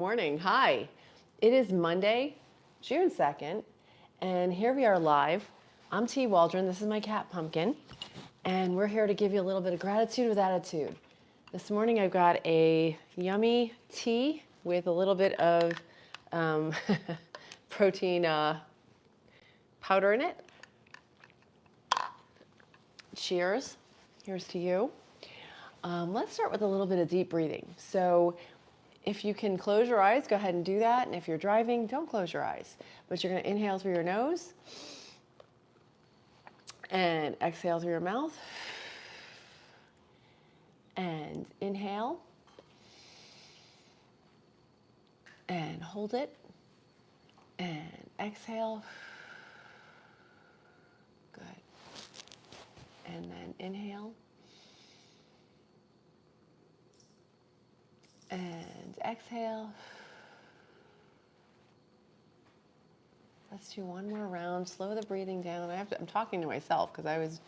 Morning. Hi. It is Monday, June 2nd, and here we are live. I'm T. Waldron. This is my cat, Pumpkin, and we're here to give you a little bit of gratitude with attitude. This morning I've got a yummy tea with a little bit of um, protein powder in it. Cheers. Here's to you. Let's start with a little bit of deep breathing. So if you can close your eyes, go ahead and do that. And if you're driving, don't close your eyes. But you're going to inhale through your nose and exhale through your mouth. And inhale and hold it and exhale. Good. And then inhale and exhale. Let's do one more round. Slow the breathing down. I'm talking to myself because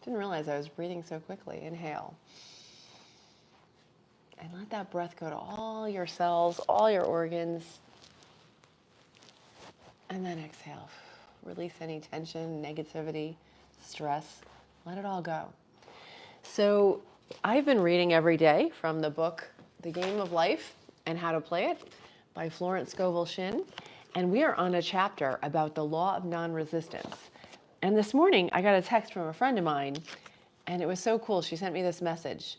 didn't realize I was breathing so quickly. Inhale. And let that breath go to all your cells, all your organs. And then exhale. Release any tension, negativity, stress. Let it all go. So I've been reading every day from the book, The Game of Life and How to Play It by Florence Scovel Shinn. And we are on a chapter about the law of non-resistance. And this morning I got a text from a friend of mine, and it was so cool. She sent me this message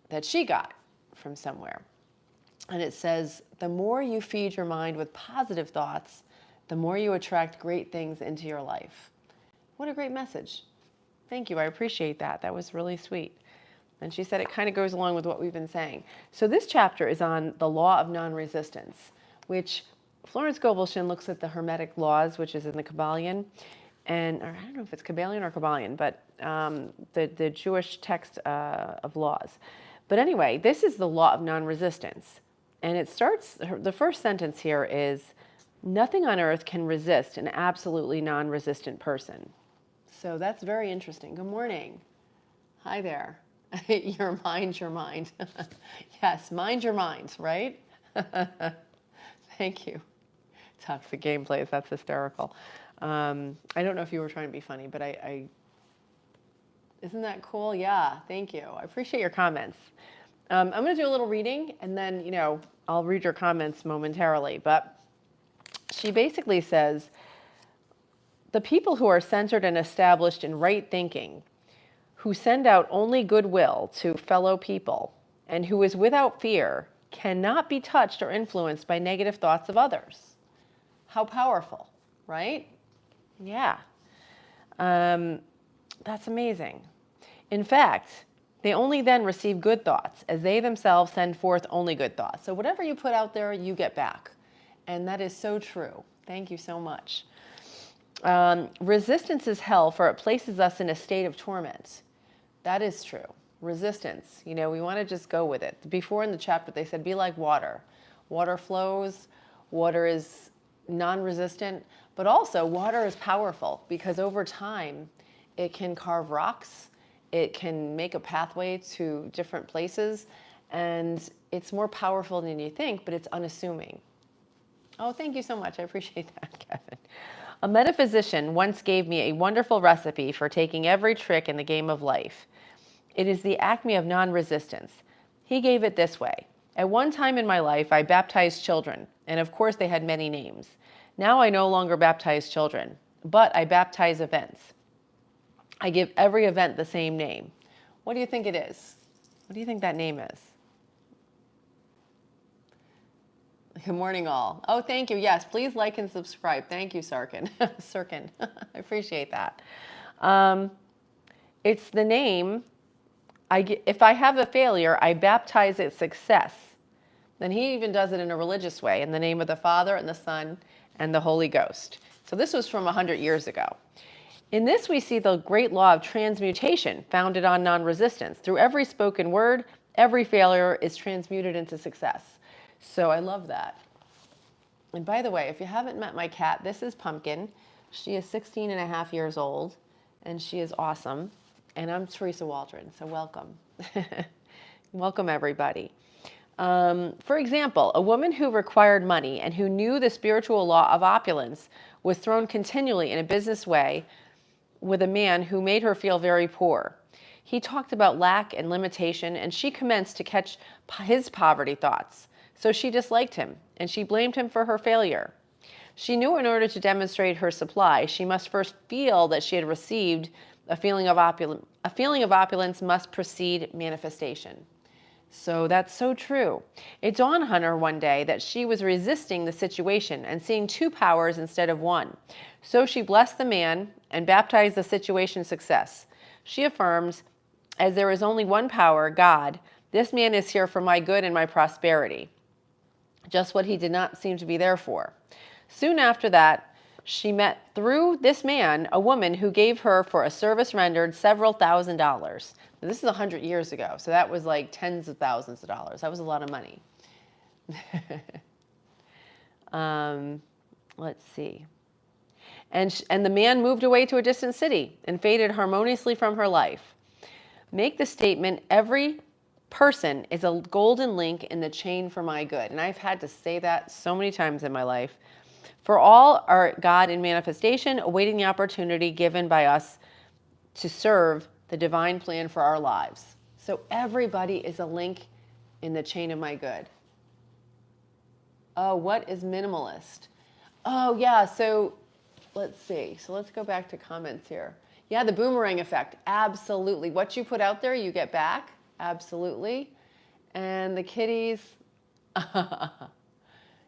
that she got from somewhere. And it says, the more you feed your mind with positive thoughts, the more you attract great things into your life. What a great message. Thank you. I appreciate that. That was really sweet. And she said it kind of goes along with what we've been saying. So this chapter is on the law of non-resistance, which Florence Scovel Shinn looks at the Hermetic laws, which is in the Kabbalion, or I don't know if it's Kabbalion or Kabbalion, but the Jewish text of laws. But anyway, this is the law of non-resistance. And it starts, the first sentence here is, nothing on earth can resist an absolutely non-resistant person. So that's very interesting. Good morning. Hi there. Your mind. Yes, mind your mind, right? Thank you. Toxic gameplays, that's hysterical. I don't know if you were trying to be funny, but isn't that cool? Yeah, thank you. I appreciate your comments. I'm going to do a little reading, and then, I'll read your comments momentarily. But she basically says, the people who are centered and established in right thinking, who send out only goodwill to fellow people, and who is without fear, cannot be touched or influenced by negative thoughts of others. How powerful, right? Yeah. That's amazing. In fact, they only then receive good thoughts, as they themselves send forth only good thoughts. So whatever you put out there, you get back. And that is so true. Thank you so much. Resistance is hell, for it places us in a state of torment. That is true. Resistance, we want to just go with it. Before in the chapter, they said, be like water. Water flows, water is non-resistant, but also water is powerful because over time, it can carve rocks, it can make a pathway to different places, and it's more powerful than you think, but it's unassuming. Oh, thank you so much. I appreciate that, Kevin. A metaphysician once gave me a wonderful recipe for taking every trick in the game of life. It is the acme of non-resistance. He gave it this way. At one time in my life, I baptized children, and of course they had many names. Now I no longer baptize children, but I baptize events. I give every event the same name. What do you think it is? What do you think that name is? Good morning, all. Oh, thank you. Yes, please like and subscribe. Thank you, Sarkin. Sirkin. I appreciate that. It's the name. If I have a failure, I baptize it success. Then he even does it in a religious way, in the name of the Father and the Son and the Holy Ghost. So this was from 100 years ago. In this, we see the great law of transmutation founded on non-resistance. Through every spoken word, every failure is transmuted into success. So I love that. And by the way, if you haven't met my cat, this is Pumpkin. She is 16 and a half years old, and she is awesome. And I'm Teresa Waldron, so welcome. Welcome, everybody. For example, a woman who required money and who knew the spiritual law of opulence was thrown continually in a business way with a man who made her feel very poor. He talked about lack and limitation, and she commenced to catch his poverty thoughts. So she disliked him, and she blamed him for her failure. She knew in order to demonstrate her supply, she must first feel that she had received a feeling of opulence. A feeling of opulence must precede manifestation. So that's so true. It dawned on her one day that she was resisting the situation and seeing two powers instead of one. So she blessed the man and baptized the situation's success. She affirms, as there is only one power, God, this man is here for my good and my prosperity. Just what he did not seem to be there for. Soon after that, she met through this man a woman who gave her for a service rendered several $1,000s. This is 100 years ago, so that was like tens of thousands of dollars. That was a lot of money. Let's see. And the man moved away to a distant city and faded harmoniously from her life. Make the statement, every person is a golden link in the chain for my good. And I've had to say that so many times in my life. For all are God in manifestation, awaiting the opportunity given by us to serve the divine plan for our lives. So everybody is a link in the chain of my good. Oh, what is minimalist? Oh, yeah, so let's see. So let's go back to comments here. Yeah, the boomerang effect. Absolutely. What you put out there, you get back. Absolutely. And the kitties.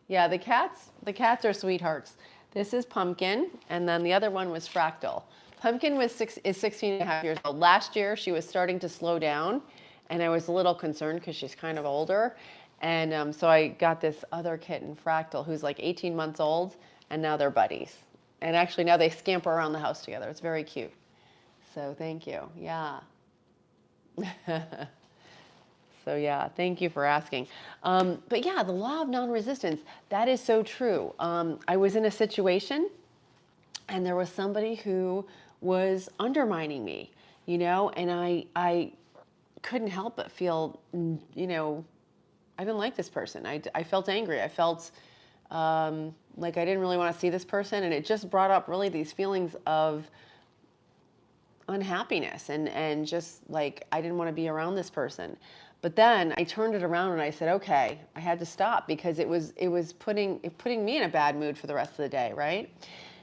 Yeah, the cats are sweethearts. This is Pumpkin, and then the other one was Fractal. Pumpkin is 16 and a half years old. Last year, she was starting to slow down, and I was a little concerned because she's kind of older. And so I got this other kitten, Fractal, who's like 18 months old, and now they're buddies. And actually now they scamper around the house together. It's very cute. So thank you. Yeah. So yeah, thank you for asking. But yeah, the law of non-resistance, that is so true. I was in a situation and there was somebody who was undermining me, you know, and I couldn't help but feel, you know, I didn't like this person. I felt angry. I felt like I didn't really want to see this person. And it just brought up really these feelings of unhappiness and just like I didn't want to be around this person. But then I turned it around and I said, okay, I had to stop because it was putting me in a bad mood for the rest of the day, right?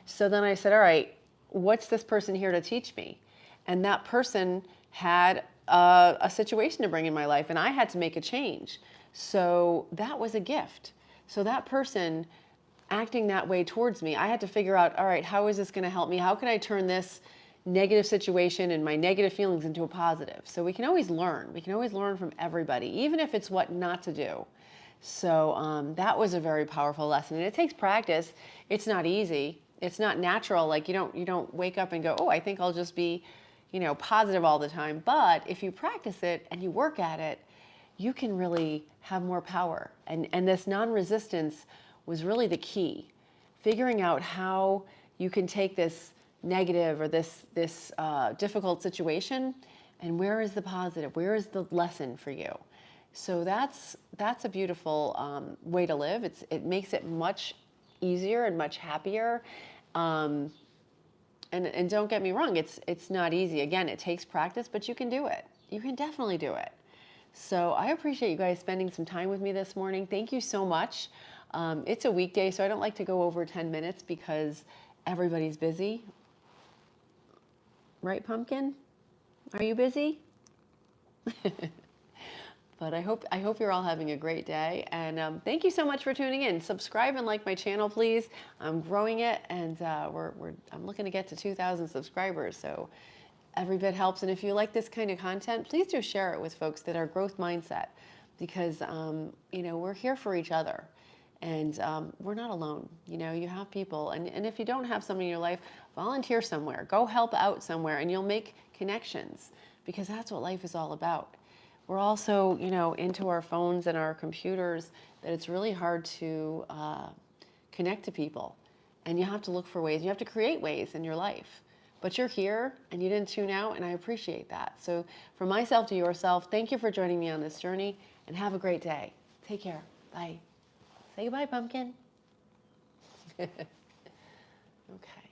So then I said, all right, what's this person here to teach me? And that person had a situation to bring in my life and I had to make a change. So that was a gift. So that person acting that way towards me, I had to figure out, all right, how is this going to help me? How can I turn this negative situation and my negative feelings into a positive? So we can always learn. We can always learn from everybody, even if it's what not to do. So that was a very powerful lesson. And it takes practice. It's not easy. It's not natural. Like you don't wake up and go, oh, I think I'll just be, you know, positive all the time. But if you practice it and you work at it, you can really have more power. And this non-resistance was really the key. Figuring out how you can take this negative or this difficult situation and where is the positive? Where is the lesson for you? So that's a beautiful way to live. It makes it much easier and much happier. And don't get me wrong, it's not easy. Again, it takes practice, but you can do it. You can definitely do it. So I appreciate you guys spending some time with me this morning. Thank you so much. It's a weekday, so I don't like to go over 10 minutes because everybody's busy. Right, Pumpkin? Are you busy? But I hope you're all having a great day. And thank you so much for tuning in. Subscribe and like my channel, please. I'm growing it, and I'm looking to get to 2,000 subscribers. So every bit helps. And if you like this kind of content, please do share it with folks that are growth mindset, because you know, we're here for each other. And we're not alone. You know, you have people. And if you don't have someone in your life, volunteer somewhere. Go help out somewhere, and you'll make connections, because that's what life is all about. We're also, you know, into our phones and our computers that it's really hard to connect to people. And you have to look for ways. You have to create ways in your life. But you're here, and you didn't tune out, and I appreciate that. So from myself to yourself, thank you for joining me on this journey, and have a great day. Take care. Bye. Say goodbye, pumpkin. Okay.